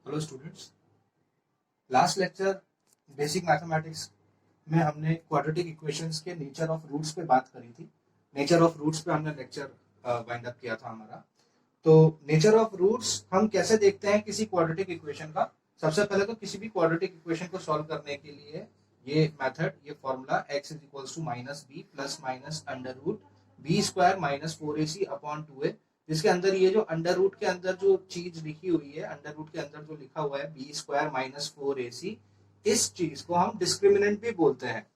Hello students, last lecture basic mathematics में हमने quadratic equations के नेचर ऑफ रूट्स पे बात करी थी। नेचर ऑफ रूट्स पे हमने लेक्चर वाइंड अप किया था हमारा। तो नेचर ऑफ रूट्स हम कैसे देखते हैं किसी क्वाड्रेटिक इक्वेशन का। सबसे पहले तो किसी भी क्वाड्रेटिक इक्वेशन को सॉल्व करने के लिए ये मेथड, ये formula x is equals to minus B plus minus under root B square minus 4ac upon 2a, जिसके अंदर ये जो अंडर रूट के अंदर जो चीज लिखी हुई है, अंडर रूट के अंदर जो लिखा हुआ है बी स्क्वायर माइनस 4ac, इस चीज को हम डिस्क्रिमिनेंट भी बोलते हैं।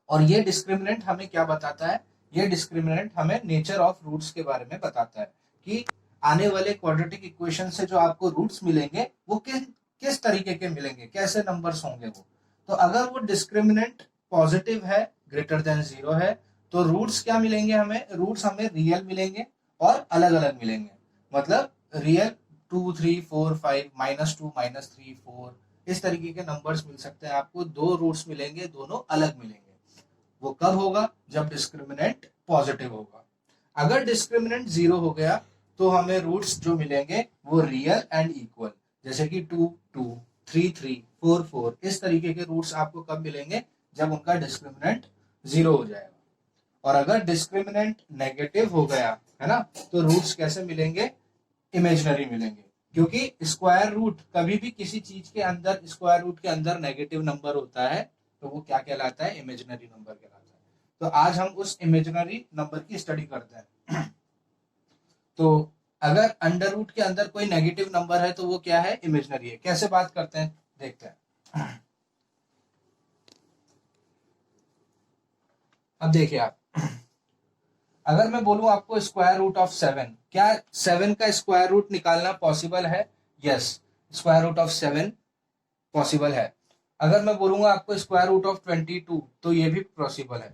और ये डिस्क्रिमिनेंट हमें क्या बताता है? ये डिस्क्रिमिनेंट हमें नेचर ऑफ रूट्स के बारे में बताता है कि आने वाले क्वाड्रेटिक इक्वेशन से जो आपको रूट्स मिलेंगे वो किस तरीके के मिलेंगे, कैसे नंबर्स होंगे वो। तो अगर वो डिस्क्रिमिनेंट पॉजिटिव है, ग्रेटर देन 0 है, तो रूट्स क्या मिलेंगे हमें? रूट्स हमें रियल मिलेंगे और अलग अलग मिलेंगे। मतलब रियल 2 3 4 5 -2 -3 4 इस तरीके के नंबर्स मिल सकते हैं आपको। दो रूट्स मिलेंगे, दोनों अलग मिलेंगे। वो कब होगा? जब डिस्क्रिमिनेंट पॉजिटिव होगा। अगर डिस्क्रिमिनेंट 0 हो गया तो हमें रूट्स जो मिलेंगे वो रियल एंड इक्वल, जैसे कि 2 2 3 3 4 4 इस तरीके के रूट्स आपको कब मिलेंगे? जब उनका डिस्क्रिमिनेंट 0 हो जाएगा। और अगर डिस्क्रिमिनेंट नेगेटिव हो गया है ना, तो रूट्स कैसे मिलेंगे? इमेजिनरी मिलेंगे, क्योंकि स्क्वायर रूट कभी भी किसी चीज के अंदर, स्क्वायर रूट के अंदर नेगेटिव नंबर होता है तो वो क्या कहलाता है? इमेजिनरी नंबर कहलाता है। तो आज हम उस इमेजिनरी नंबर की स्टडी करते हैं। तो अगर अंडर रूट के अंदर कोई नेगेटिव नंबर है तो वो क्या है? इमेजिनरी है। कैसे बात करते हैं देखते हैं। अब देखिए आप, अगर मैं बोलूं आपको स्क्वायर रूट ऑफ 7, क्या 7 का स्क्वायर रूट निकालना पॉसिबल है? Yes, square root of 7 possible है। अगर मैं बोलूंगा आपको स्क्वायर रूट ऑफ 22, तो ये भी पॉसिबल है।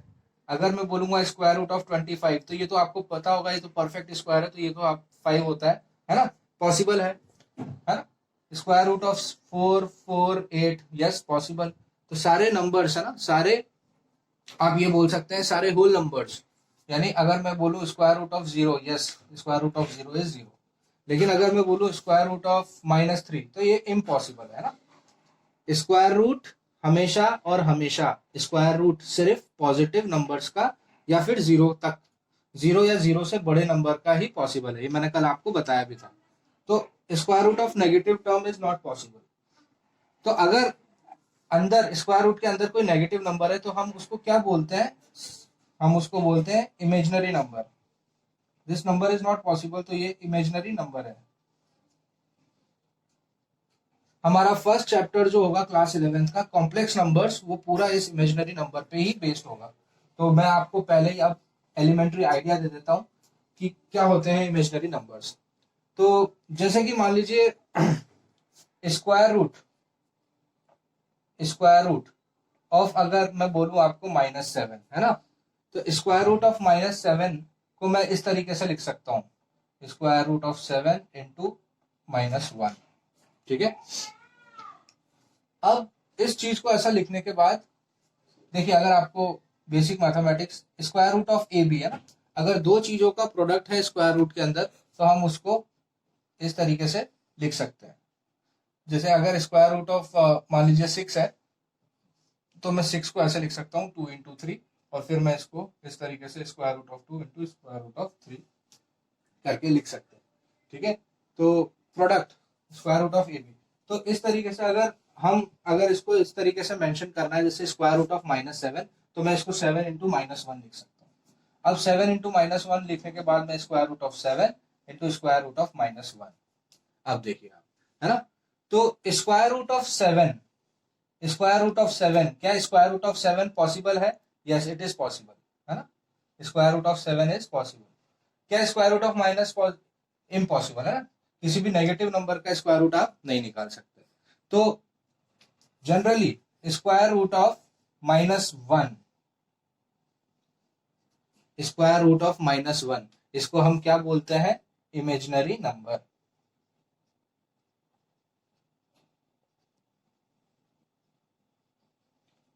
अगर मैं बोलूंगा स्क्वायर रूट ऑफ 25, तो ये तो आपको पता होगा, ये तो परफेक्ट स्क्वायर है, तो ये तो आप 5 होता है ना? पॉसिबल है ना? Square root of 4 4 8, yes possible. तो सारे नंबर्स है ना, सारे आप ये बोल सकते हैं सारे होल नंबर्स। यानी अगर मैं बोलूं square root of 0, yes square root of 0 is 0। लेकिन अगर मैं बोलूं स्क्वायर रूट ऑफ -3, तो ये इम्पॉसिबल है ना। स्क्वायर रूट हमेशा और हमेशा, स्क्वायर रूट सिर्फ पॉजिटिव नंबर्स का या फिर 0 तक, 0 या 0 से बड़े नंबर का ही पॉसिबल है। ये मैंने कल आपको बताया भी था। तो square root of negative term is not possible. तो अगर अंदर स्क्वायर रूट के अंदर कोई नेगेटिव नंबर है तो हम उसको क्या बोलते हैं? हम उसको बोलते हैं imaginary number. This number is not possible, तो ये इमेजिनरी नंबर है। हमारा फर्स्ट चैप्टर जो होगा क्लास 11th का, कॉम्प्लेक्स नंबर्स, वो पूरा इस इमेजिनरी नंबर पे ही बेस्ड होगा। तो मैं आपको पहले ही अब एलिमेंट्री आइडिया दे देता हूँ कि क्या होते हैं इमेजिनरी नंबर्स। तो जैसे कि मान लीजिए स्क्वायर रूट ऑफ, अगर मैं बोलूं आपको -7 है ना, तो स्क्वायर रूट ऑफ -7 को मैं इस तरीके से लिख सकता हूं, स्क्वायर रूट ऑफ 7 इंटू -1। ठीक है। अब इस चीज को ऐसा लिखने के बाद देखिए, अगर आपको basic mathematics, square root of A B है ना, अगर दो चीजों का प्रोडक्ट है स्क्वायर रूट के अंदर तो हम उसको इस तरीके से लिख सकते हैं। जैसे अगर स्क्वायर रूट ऑफ मान लीजिए 6 है, तो मैं 6 को ऐसे लिख सकता हूँ 2 इंटू 3, और फिर मैं इसको इस तरीके से square root of 2 into square root of 3 करके लिख सकते हैं। ठीक है। तो product square root of A B. तो इस तरीके से अगर इसको इस तरीके से मेंशन करना है, जैसे स्क्वायर रूट ऑफ -7, तो मैं इसको 7 इंटू -1 लिख सकता हूँ। अब 7 इंटू -1 लिखने के बाद मैं square root of 7 into square root of -1। अब देखिए आप, है ना, तो स्क्वायर रूट ऑफ 7, क्या स्क्वायर रूट ऑफ 7 पॉसिबल है? यस इट इज पॉसिबल, है ना। Square root of 7 is possible. क्या square root of minus impossible है ना, किसी भी नेगेटिव नंबर का स्क्वायर रूट आप नहीं निकाल सकते। तो generally square root of -1, square root of -1, इसको हम क्या बोलते हैं? Imaginary number.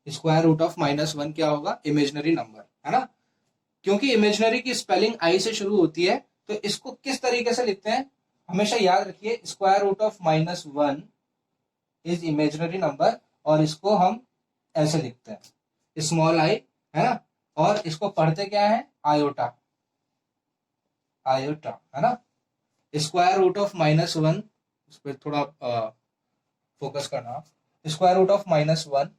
Square root of -1 क्या होगा? इमेजिनरी नंबर, है ना। क्योंकि इमेजिनरी की स्पेलिंग आई से शुरू होती है, तो इसको किस तरीके से लिखते हैं? हमेशा याद रखिए square root of -1 is imaginary number, और इसको हम ऐसे लिखते हैं स्मॉल आई, है ना, और इसको पढ़ते क्या है, आयोटा, आयोटा, है ना। स्क्वायर रूट ऑफ -1, इस पर थोड़ा फोकस करना, square root of -1,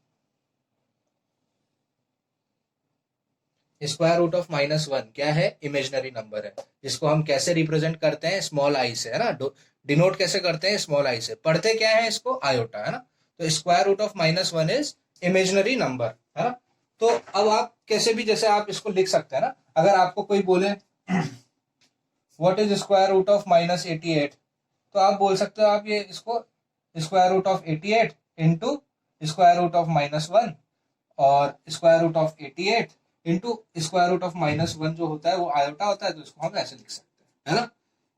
square root of -1 क्या है, इमेजिनरी नंबर है, जिसको हम कैसे रिप्रेजेंट करते हैं, स्मॉल आई से, है ना, डिनोट कैसे करते हैं, स्मॉल आई से, पढ़ते क्या है इसको, आयोटा, है ना। तो square root of -1 is imaginary number, है ना। तो अब आप कैसे भी, जैसे आप इसको लिख सकते हैं ना, अगर आपको कोई बोले what is square root of -88, तो आप बोल सकते हो, आप ये इसको square root of 88 into square root of -1, और square root of 88 into square root of -1 जो होता है वो आयोटा होता है, तो इसको हम ऐसे लिख सकते हैं, है ना।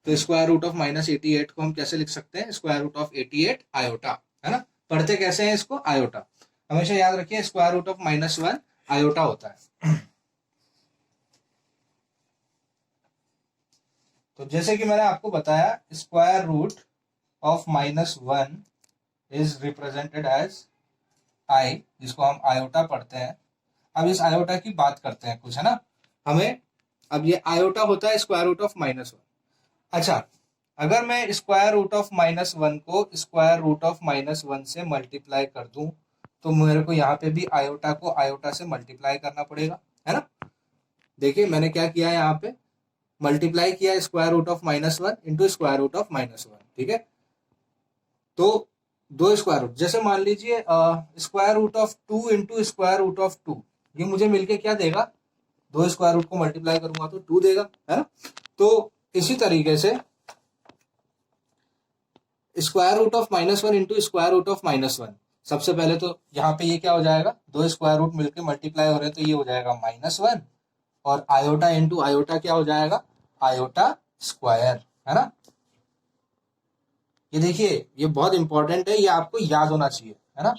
तो स्क्वायर रूट ऑफ -88 को हम कैसे लिख सकते हैं, स्क्वायर रूट ऑफ 88 आयोटा, है ना। पढ़ते कैसे हैं इसको, आयोटा। हमेशा याद रखिए स्क्वायर रूट ऑफ -1 आयोटा होता है। तो जैसे कि मैंने आपको बताया, square root of -1 is represented as I, जिसको हम आयोटा पढ़ते हैं। अब इस आयोटा की बात करते हैं कुछ, है ना, हमें अब ये आयोटा होता है स्क्वायर रूट ऑफ -1। अच्छा, अगर मैं स्क्वायर रूट ऑफ -1 को स्क्वायर रूट ऑफ -1 से मल्टीप्लाई कर दूं, तो मेरे को यहाँ पे भी आयोटा को आयोटा से मल्टीप्लाई करना पड़ेगा, है ना। देखिए मैंने क्या किया है, यहाँ पे मल्टीप्लाई किया square root of -1 into square root of -1, ठीक है। तो दो स्क्वायर रूट, जैसे मान लीजिए square root of 2 into square root of 2, ये मुझे मिलके क्या देगा, दो स्क्वायर रूट को मल्टीप्लाई करूंगा तो 2 देगा, है ना। तो इसी तरीके से square root of -1 into square root of -1, सबसे पहले तो यहाँ पे ये क्या हो जाएगा, दो स्क्वायर रूट मिलकर मल्टीप्लाई हो रहे हैं, तो ये हो जाएगा -1, और आयोटा इंटू आयोटा क्या हो जाएगा, आयोटा स्क्वायर, है ना। ये देखिए ये बहुत इंपॉर्टेंट है, ये आपको याद होना चाहिए, है ना।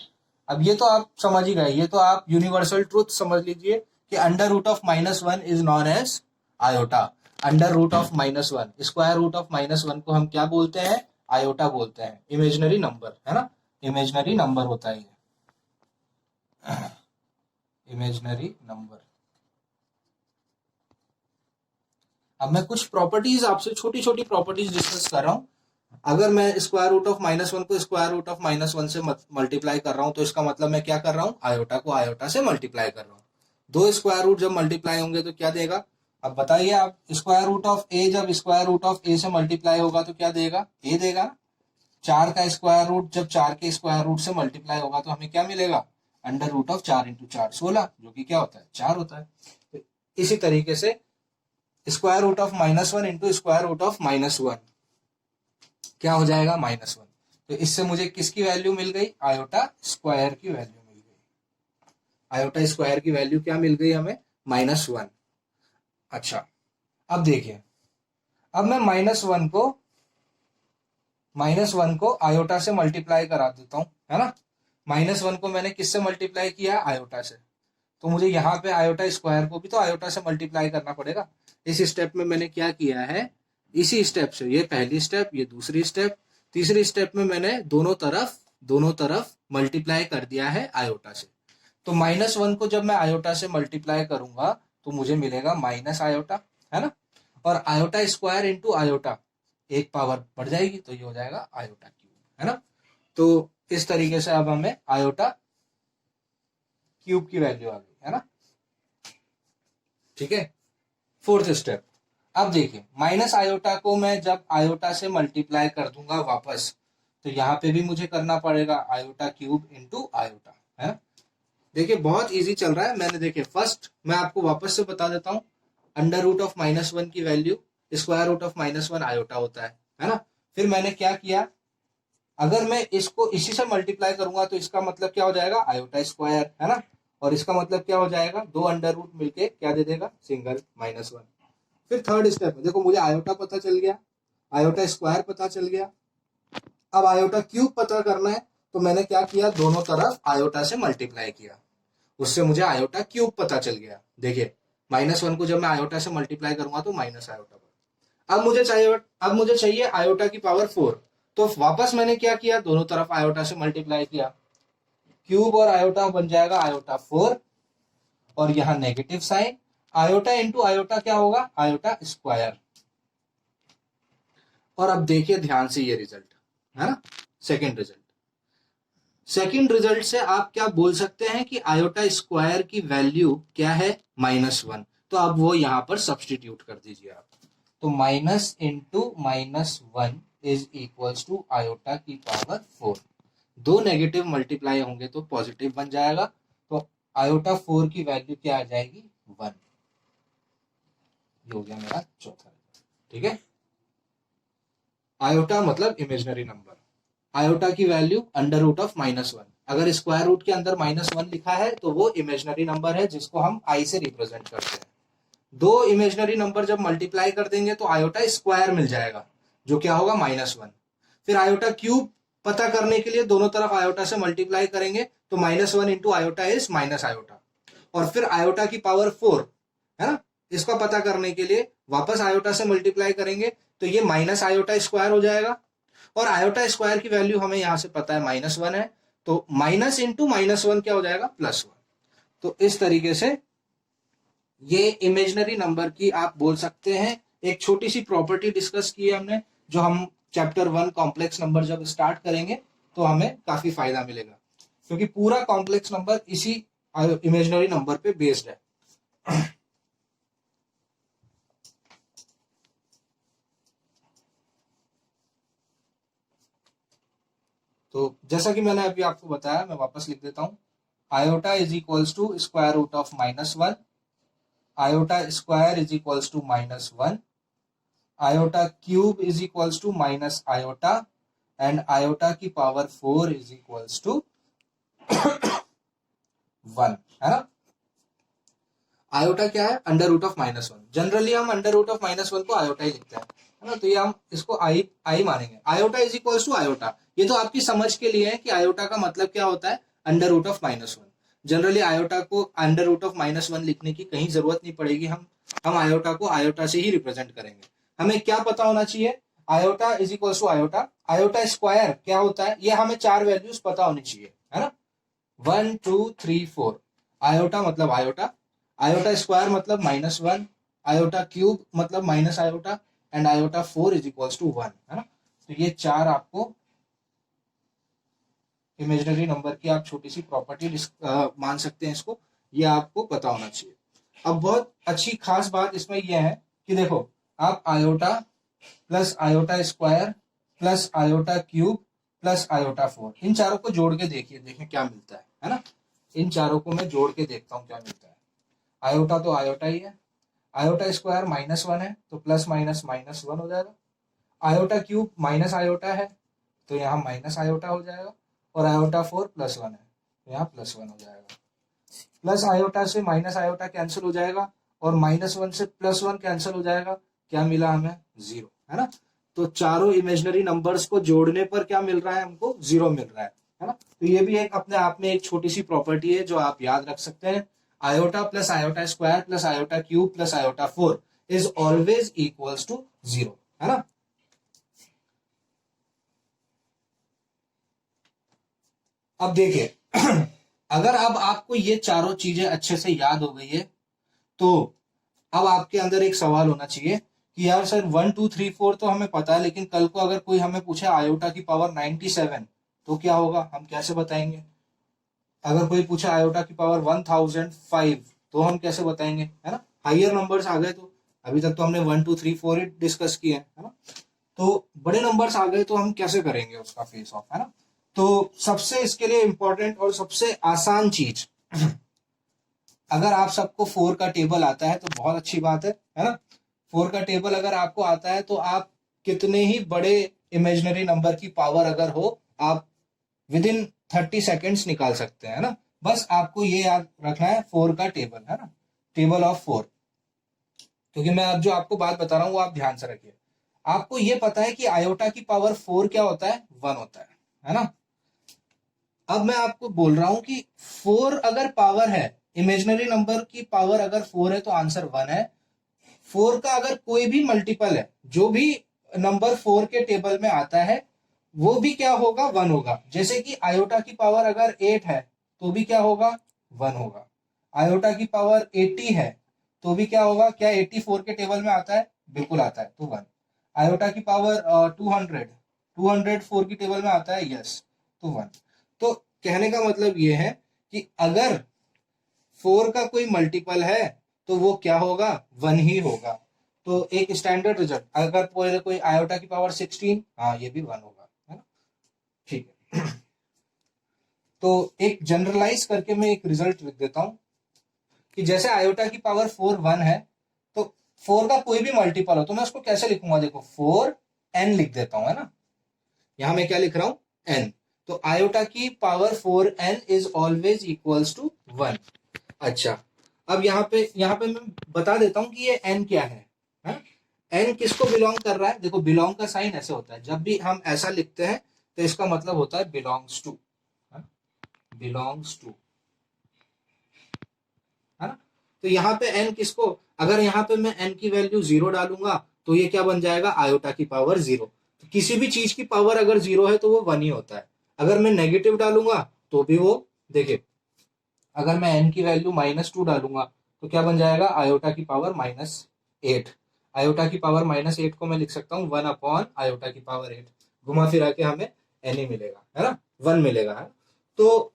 अब ये तो आप समझ ही गए, ये तो आप यूनिवर्सल ट्रूथ समझ लीजिए कि under root of -1 is known as iota. Under root of -1, square root of -1 को हम क्या बोलते हैं, आयोटा बोलते हैं, इमेजिनरी नंबर, है ना, इमेजिनरी नंबर होता है ये, इमेजिनरी नंबर। अब मैं कुछ प्रॉपर्टीज आपसे, छोटी छोटी प्रॉपर्टीज डिस्कस कर रहा हूं। अगर मैं स्क्वायर रूट ऑफ -1 को स्क्वायर रूट ऑफ -1 से मल्टीप्लाई कर रहा हूं, तो इसका मतलब मैं क्या कर रहा हूं, आयोटा को आयोटा से मल्टीप्लाई कर रहा हूं। दो स्क्वायर रूट जब मल्टीप्लाई होंगे तो क्या देगा, अब बताइए आप, स्क्वायर रूट ऑफ ए जब स्क्वायर रूट ऑफ ए से मल्टीप्लाई होगा तो क्या देगा, ए देगा। 4 का स्क्वायर रूट जब 4 के स्क्वायर रूट से मल्टीप्लाई होगा तो हमें क्या मिलेगा, अंडर रूट ऑफ 4 इंटू 4 16, जो कि क्या होता है, 4 होता है। तो इसी तरीके से square root of -1 into square root of -1 क्या हो जाएगा, -1। तो इससे मुझे किसकी वैल्यू मिल गई, आयोटा स्क्वायर की वैल्यू मिल गई, आयोटा स्क्वायर की वैल्यू क्या मिल गई हमें, -1। अच्छा, अब देखिए, अब मैं -1 को आयोटा से मल्टीप्लाई करा देता हूं, है ना। -1 को मैंने किससे मल्टीप्लाई किया, आयोटा से, तो मुझे यहाँ पे आयोटा स्क्वायर को भी तो आयोटा से मल्टीप्लाई करना पड़ेगा। इस स्टेप में मैंने क्या किया है, इसी स्टेप से, ये पहली स्टेप, ये दूसरी स्टेप, तीसरी स्टेप में मैंने दोनों तरफ मल्टीप्लाई कर दिया है आयोटा से। तो -1 को जब मैं आयोटा से मल्टीप्लाई करूंगा तो मुझे मिलेगा माइनस आयोटा, है ना। और आयोटा स्क्वायर इंटू आयोटा, एक पावर बढ़ जाएगी तो ये हो जाएगा आयोटा क्यूब, है ना। तो इस तरीके से अब हमें आयोटा क्यूब की वैल्यू आ गई, है ना, ठीक है। फोर्थ स्टेप, अब देखिए माइनस आयोटा को मैं जब आयोटा से मल्टीप्लाई कर दूंगा वापस, तो यहाँ पे भी मुझे करना पड़ेगा आयोटा क्यूब इंटू आयोटा, है। देखिए बहुत इजी चल रहा है। मैंने देखिए फर्स्ट मैं आपको वापस से बता देता हूँ, अंडर रूट ऑफ -1 की value square root of -1 iota होता है ना। फिर मैंने क्या किया, अगर मैं इसको इसी से मल्टीप्लाई करूंगा तो इसका मतलब क्या हो जाएगा, आयोटा स्क्वायर, है ना। और इसका मतलब क्या हो जाएगा, दो अंडर रूट मिलके क्या दे देगा, सिंगल -1। फिर थर्ड स्टेप में देखो, मुझे आयोटा पता चल गया, आयोटा स्क्वायर पता चल गया, अब आयोटा क्यूब पता करना है, तो मैंने क्या किया, दोनों तरफ आयोटा से मल्टीप्लाई किया, उससे मुझे आयोटा क्यूब पता चल गया। देखिए -1 को जब मैं आयोटा से मल्टीप्लाई करूंगा तो माइनस आयोटा पर। अब मुझे चाहिए आयोटा की पावर 4। तो वापस मैंने क्या किया, दोनों तरफ आयोटा से मल्टीप्लाई किया, क्यूब और आयोटा बन जाएगा आयोटा 4, और यहां negative sign, iota into iota क्या होगा, आयोटा स्क्वायर। और अब देखिए ध्यान से ये रिजल्ट है ना, सेकेंड रिजल्ट। सेकेंड रिजल्ट से आप क्या बोल सकते हैं कि आयोटा स्क्वायर की वैल्यू क्या है, -1। तो अब वो यहां पर सब्सटीट्यूट कर दीजिए आप। तो minus into -1 is equals to iota की पावर 4। दो नेगेटिव मल्टीप्लाई होंगे तो पॉजिटिव बन जाएगा। तो आयोटा 4 की वैल्यू क्या आ जाएगी, 1। ये हो गया मेरा चौथा। ठीक है, आयोटा मतलब इमेजिनरी नंबर, आयोटा की वैल्यू अंडर रूट ऑफ -1। अगर स्क्वायर रूट के अंदर -1 लिखा है तो वो इमेजिनरी नंबर है जिसको हम आई से रिप्रेजेंट करते हैं। दो इमेजिनरी नंबर जब मल्टीप्लाई कर देंगे तो आयोटा स्क्वायर मिल जाएगा, जो क्या होगा, -1। फिर आयोटा क्यूब पता करने के लिए दोनों तरफ आयोटा से मल्टीप्लाई करेंगे, तो -1 into iota is minus iota. और फिर आयोटा की पावर 4 है ना, इसका पता करने के लिए वापस आयोटा से मल्टीप्लाई करेंगे, तो ये माइनस आयोटा स्क्वायर हो जाएगा। और आयोटा स्क्वायर की वैल्यू हमें यहां से पता है -1 है, तो माइनस इंटू -1 क्या हो जाएगा, +1। तो इस तरीके से ये इमेजिनरी नंबर की आप बोल सकते हैं एक छोटी सी प्रॉपर्टी डिस्कस की है हमने, जो हम चैप्टर 1 कॉम्प्लेक्स नंबर जब स्टार्ट करेंगे तो हमें काफी फायदा मिलेगा, क्योंकि पूरा कॉम्प्लेक्स नंबर इसी इमेजिनरी नंबर पे बेस्ड है। तो जैसा कि मैंने अभी आपको बताया, मैं वापस लिख देता हूं, iota is equals to square root of -1, iota square is equals to -1, iota cube is equals to minus iota, and iota की पावर 4 इज इक्वल्स टू 1, है ना। आयोटा क्या है, अंडर रूट ऑफ -1। जनरली हम अंडर रूट ऑफ -1 को iota ही लिखते हैं, है ना, तो ये हम इसको आई आई मानेंगे। Iota is equals to iota, ये तो आपकी समझ के लिए है कि आयोटा का मतलब क्या होता है, under root of -1। Generally iota को अंडर रूट ऑफ -1 लिखने की कहीं जरूरत नहीं पड़ेगी, हम आयोटा को आयोटा से ही रिप्रेजेंट करेंगे। हमें क्या पता होना चाहिए, iota is equals to iota, iota square क्या होता है, ये हमें 4 वैल्यूज पता होनी चाहिए, है ना, 1 2 3 4। आयोटा मतलब आयोटा, आयोटा स्क्वायर मतलब -1, आयोटा क्यूब मतलब minus iota, and iota 4 is equals to 1, है ना। तो ये 4 आपको इमेजिनरी नंबर की आप छोटी सी प्रॉपर्टी मान सकते हैं इसको, ये आपको पता होना चाहिए। अब बहुत अच्छी खास बात इसमें यह है कि देखो, आप iota plus iota square plus iota cube plus iota 4, इन चारों को जोड़ के देखिए, देखें क्या मिलता है ना। इन चारों को मैं जोड़ के देखता हूं क्या मिलता है। आयोटा तो आयोटा ही है, आयोटा स्क्वायर -1 है तो प्लस माइनस -1 हो जाएगा, आयोटा क्यूब माइनस आयोटा है तो यहाँ माइनस आयोटा हो जाएगा, और आयोटा 4 +1 है तो यहाँ +1 हो जाएगा। प्लस आयोटा से माइनस आयोटा कैंसिल हो जाएगा, और -1 से +1 कैंसिल हो जाएगा, क्या मिला हमें, 0, है ना। तो चारों इमेजिनरी नंबर्स को जोड़ने पर क्या मिल रहा है, हमको 0 मिल रहा है ना। तो ये भी एक अपने आप में एक छोटी सी प्रॉपर्टी है जो आप याद रख सकते हैं। Iota plus iota square plus iota cube plus iota 4 is always equals to 0, है ना। अब देखिए अगर अब आपको ये चारों चीजें अच्छे से याद हो गई है, तो अब आपके अंदर एक सवाल होना चाहिए कि यार सर 1 2 3 4 तो हमें पता है, लेकिन कल को अगर कोई हमें पूछे आयोटा की पावर 97 तो क्या होगा, हम कैसे बताएंगे। अगर कोई पूछे आयोटा की पावर 1005 तो हम कैसे बताएंगे, है ना। हाइयर नंबर्स आ गए तो, अभी तक तो हमने 1 2 3 4 ही डिस्कस किए है ना, तो बड़े नंबर्स आ गए तो हम कैसे करेंगे उसका फेस ऑफ, है ना। तो सबसे इसके लिए इंपॉर्टेंट और सबसे आसान चीज अगर आप सबको 4 का टेबल आता है तो बहुत अच्छी बात है ना। 4 का टेबल अगर आपको आता है तो आप कितने ही बड़े इमेजिनरी नंबर की पावर अगर हो, आप विद इन 30 सेकेंड्स निकाल सकते हैं, है ना। बस आपको ये याद रखना है 4 का टेबल, है ना, टेबल ऑफ 4। क्योंकि मैं अब जो आपको बात बता रहा हूं वो आप ध्यान से रखिए। आपको ये पता है कि आयोटा की पावर 4 क्या होता है, 1 होता है ना। अब मैं आपको बोल रहा हूं कि 4 अगर पावर है, इमेजिनरी नंबर की पावर अगर 4 है तो आंसर 1 है, 4 का अगर कोई भी मल्टीपल है, जो भी नंबर 4 के टेबल में आता है वो भी क्या होगा, 1 होगा। जैसे कि आयोटा की पावर अगर 8 है तो भी क्या होगा, 1 होगा। आयोटा की पावर 80 है तो भी क्या होगा, क्या 84 के टेबल में आता है, बिल्कुल आता है, तो 1। आयोटा की पावर 204 की टेबल में आता है, यस, तो 1। तो कहने का मतलब ये है कि अगर 4 का कोई मल्टीपल है तो वो क्या होगा, 1 ही होगा। तो एक स्टैंडर्ड रिजल्ट, अगर कोई आयोटा की पावर 16, हाँ ये भी 1 होगा, है ना, ठीक है। तो एक जनरलाइज करके मैं एक रिजल्ट लिख देता हूं कि जैसे आयोटा की पावर 4 1 है, तो 4 का कोई भी मल्टीपल हो तो मैं उसको कैसे लिखूंगा, देखो 4n लिख देता हूं, है ना। यहां मैं क्या लिख रहा हूं, n। तो आयोटा की power 4n is always equals to 1। अच्छा, अब यहाँ पे मैं बता देता हूं कि ये n क्या है, n किसको बिलोंग कर रहा है। देखो बिलोंग का साइन ऐसे होता है, जब भी हम ऐसा लिखते हैं तो इसका मतलब होता है बिलोंग्स टू, बिलोंग्स टू, है ना। तो यहाँ पे n किसको, अगर यहाँ पे मैं n की वैल्यू 0 डालूंगा तो ये क्या बन जाएगा, आयोटा की पावर 0। तो किसी भी चीज की पावर अगर 0 है तो वो 1 ही होता है। अगर मैं नेगेटिव डालूंगा तो भी वो, देखिए अगर मैं n की वैल्यू -2 डालूंगा तो क्या बन जाएगा, आयोटा की पावर -8। आयोटा की पावर -8 को मैं लिख सकता हूँ 1 अपॉन आयोटा की पावर 8। घुमा फिरा के हमें n ही मिलेगा, है ना, 1 मिलेगा, है। तो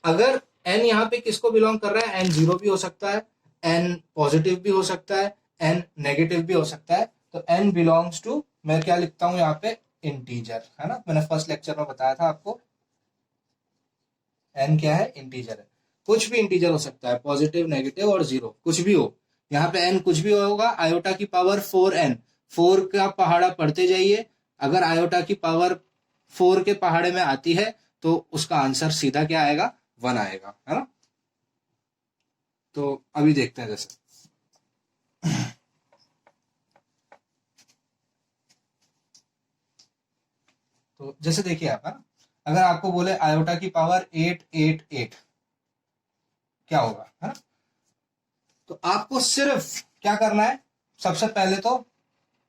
अगर n यहाँ पे किसको बिलोंग कर रहा है, n 0 भी हो सकता है, n पॉजिटिव भी हो सकता है, n नेगेटिव भी हो सकता है। तो n बिलोंग्स टू, मैं क्या लिखता हूं यहाँ पे, इंटीजर, है ना। मैंने फर्स्ट लेक्चर में बताया था आपको, n क्या है, इंटीजर है। कुछ भी इंटीजर हो सकता है, पॉजिटिव, नेगेटिव और 0, कुछ भी हो। यहाँ पे n कुछ भी होगा। आयोटा की पावर 4n, 4 का पहाड़ा पढ़ते जाइए। अगर आयोटा की पावर 4 के पहाड़े में आती है तो उसका आंसर सीधा क्या आएगा, 1 आएगा, है ना। तो अभी देखते हैं, जैसे तो जैसे देखिए आप, है ना, अगर आपको बोले आयोटा की पावर 888 क्या होगा, है ना। तो आपको सिर्फ क्या करना है, सबसे पहले तो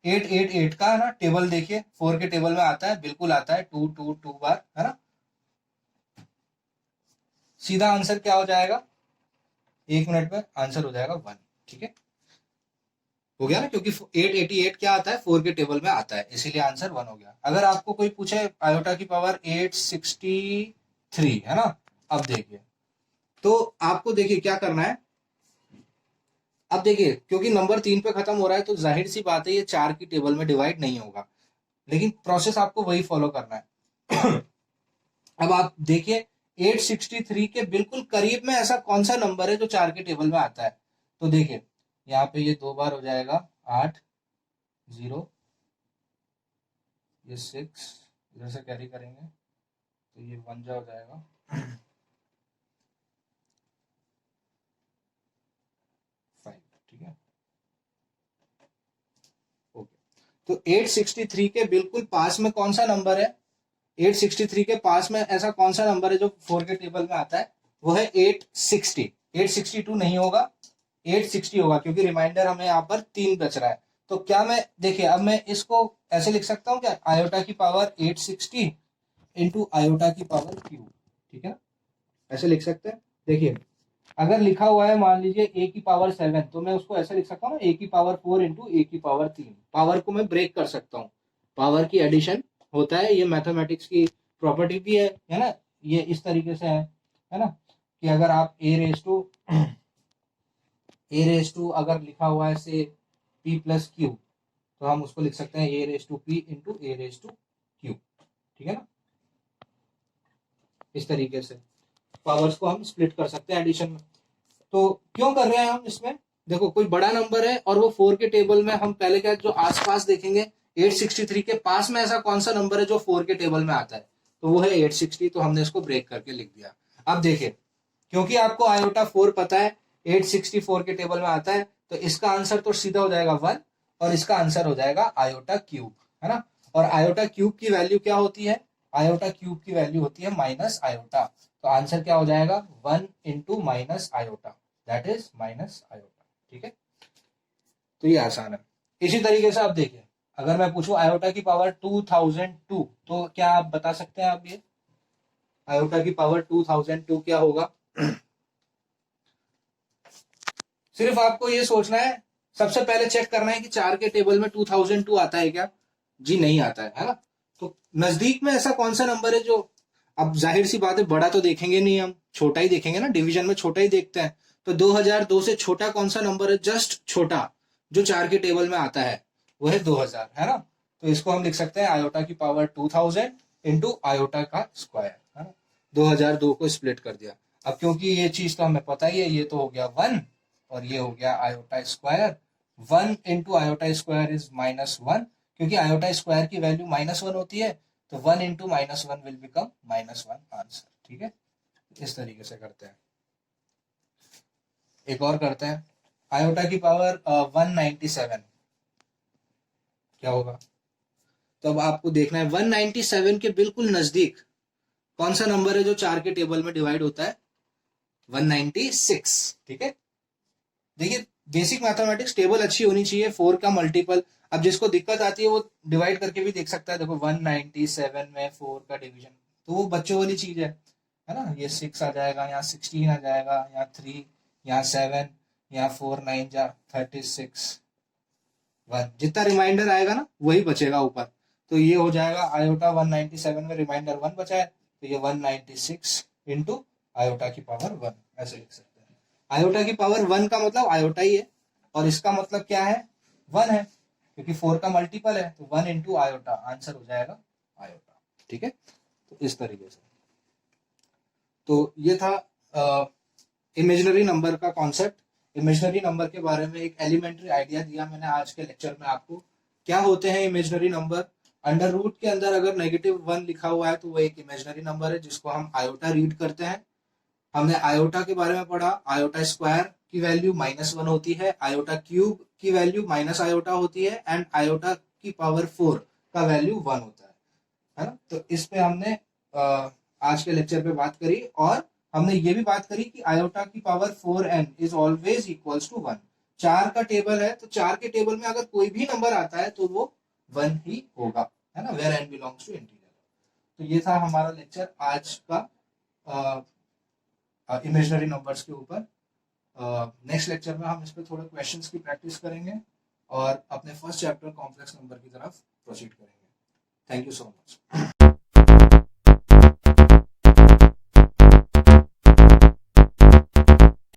888 का, है ना, टेबल देखिए, 4 के टेबल में आता है, बिल्कुल आता है, 2 बार, है ना। सीधा आंसर क्या हो जाएगा, 1 मिनट में आंसर हो जाएगा 1, ठीक है, हो गया ना, क्योंकि 888 क्या आता है, 4 के टेबल में आता है, इसीलिए आंसर 1 हो गया। अगर आपको कोई पूछे आयोटा की पावर 863, है ना, अब देखिए, तो आपको देखिए क्या करना है। अब देखिए क्योंकि नंबर 3 पे खत्म हो रहा है तो जाहिर सी बात है ये 4 की टेबल में डिवाइड नहीं होगा, लेकिन प्रोसेस आपको वही फॉलो करना है। अब आप देखिए 863 के बिल्कुल करीब में ऐसा कौन सा नंबर है जो 4 के टेबल में आता है। तो देखिए यहाँ पे ये 2 बार हो जाएगा, 8 0, ये 6, इधर से कैरी करेंगे तो ये 1 जा हो जाएगा, 5, ठीक है, ओके। तो 863 के बिल्कुल पास में कौन सा नंबर है, 863 के पास में ऐसा कौन सा नंबर है जो 4 के टेबल में आता है, वो है 860। 862 नहीं होगा, 860 होगा, क्योंकि रिमाइंडर हमें यहाँ पर 3 बच रहा है। तो क्या मैं, देखिए अब मैं इसको ऐसे लिख सकता हूँ क्या, आयोटा की पावर 860 इंटू आयोटा की पावर क्यूब, ठीक है ना, ऐसे लिख सकते हैं। देखिए अगर लिखा हुआ है मान लीजिए ए की पावर 7, तो मैं उसको ऐसे लिख सकता हूँ ना, ए की पावर 4 इंटू ए की पावर 3। पावर को मैं ब्रेक कर सकता हूँ, पावर की एडिशन होता है, ये मैथमेटिक्स की प्रॉपर्टी भी है ना। ये इस तरीके से है ना, कि अगर आप ए रेस टू अगर लिखा हुआ है से पी प्लस क्यू, तो हम उसको लिख सकते हैं A⁻P इंटू A⁻Q, ठीक है ना। इस तरीके से पावर्स को हम स्प्लिट कर सकते हैं एडिशन में। तो क्यों कर रहे हैं हम इसमें, देखो कोई बड़ा नंबर है और वो 4 के टेबल में, हम पहले क्या जो आसपास देखेंगे, 863 के पास में ऐसा कौन सा नंबर है जो 4 के टेबल में आता है, तो वो है 860। तो हमने इसको ब्रेक करके लिख दिया। अब देखिए क्योंकि आपको आयोटा 4 पता है, 864 के टेबल में आता है, तो इसका आंसर तो सीधा हो जाएगा 1, और इसका आंसर हो जाएगा आयोटा क्यूब, है ना। और आयोटा क्यूब की वैल्यू क्या होती है, आयोटा क्यूब की वैल्यू होती है माइनस आयोटा। तो आंसर क्या हो जाएगा, 1 into minus iota, that is minus iota, ठीक है। तो ये आसान है। इसी तरीके से आप देखिए, अगर मैं पूछूं आयोटा की पावर 2002, तो क्या आप बता सकते हैं? आप ये आयोटा की पावर 2002 क्या होगा? सिर्फ आपको ये सोचना है, सबसे पहले चेक करना है कि 4 के टेबल में 2002 आता है क्या? जी नहीं आता है ना? तो नजदीक में ऐसा कौन सा नंबर है जो, अब जाहिर सी बात है बड़ा तो देखेंगे नहीं हम, छोटा ही देखेंगे ना, डिवीजन में छोटा ही देखते हैं। तो 2002 से छोटा कौन सा नंबर है, जस्ट छोटा, जो 4 के टेबल में आता है, वो है 2000, है ना? तो इसको हम लिख सकते हैं आयोटा की पावर 2000 इंटू आयोटा का स्क्वायर, है ना? 2002 को स्प्लिट कर दिया। अब क्योंकि ये चीज तो हमें पता ही है, ये तो हो गया 1 और ये हो गया iota square. 1 into iota square is -1, क्योंकि आयोटा स्क्वायर की वैल्यू -1 होती है, तो 1 इंटू -1 विल बिकम -1 आंसर। ठीक है, इस तरीके से करते हैं। एक और करते हैं, आयोटा की पावर 197 क्या होगा? तो अब आपको देखना है 197 के बिल्कुल नजदीक कौन सा नंबर है जो 4 के टेबल में डिवाइड होता है? 196। ठीक है, देखिए बेसिक मैथमेटिक्स टेबल अच्छी होनी चाहिए। 4 का मल्टीपल, अब जिसको दिक्कत आती है वो डिवाइड करके भी देख सकता है। देखो 197 में 4 का डिवीजन, तो वो बच्चों वाली चीज है ना? ये 6 आ जाएगा, यहाँ 16 आ जाएगा, यहाँ 3, यहाँ 7, यहाँ 4 9 जा 36, 1 जितना रिमाइंडर आएगा ना वही बचेगा ऊपर। तो ये हो जाएगा आयोटा 197 में रिमाइंडर 1 बचा है, तो ये 196 इंटू आयोटा की पावर 1, ऐसे लिख सकते हैं। आयोटा की पावर 1 का मतलब आयोटा ही है, और इसका मतलब क्या है? 1 है, क्योंकि 4 का मल्टीपल है, तो 1 इंटू आयोटा, आंसर हो जाएगा आयोटा। ठीक है, तो इस तरीके से। तो ये था इमेजिनरी नंबर का कॉन्सेप्ट। इमेजिनरी नंबर के बारे में एक एलिमेंट्री आइडिया दिया मैंने आज के लेक्चर में आपको। क्या होते हैं इमेजिनरी नंबर? अंडर रूट के अंदर अगर -1 लिखा हुआ है तो वो एक इमेजिनरी नंबर है जिसको हम आयोटा रीड करते हैं। हमने आयोटा के बारे में पढ़ा, आयोटा स्क्वायर की वैल्यू -1 होती है, आयोटा क्यूब की वैल्यू माइनस आयोटा होती है, एंड आयोटा की पावर 4 का वैल्यू 1 होता है ना? तो इस पे हमने आज के लेक्चर पे बात करी, और हमने ये भी बात करी कि आयोटा की power 4n is always equals to 1। 4 का टेबल है, तो 4 के टेबल में अगर कोई भी नंबर आता है तो वो 1 ही होगा, है ना? Where n belongs to integer. तो ये था हमारा लेक्चर आज का इमेजिनरी नंबर्स के ऊपर। नेक्स्ट लेक्चर में हम इस पे थोड़े क्वेश्चंस की प्रैक्टिस करेंगे और अपने फर्स्ट चैप्टर कॉम्प्लेक्स नंबर की तरफ प्रोसीड करेंगे। Thank you so much.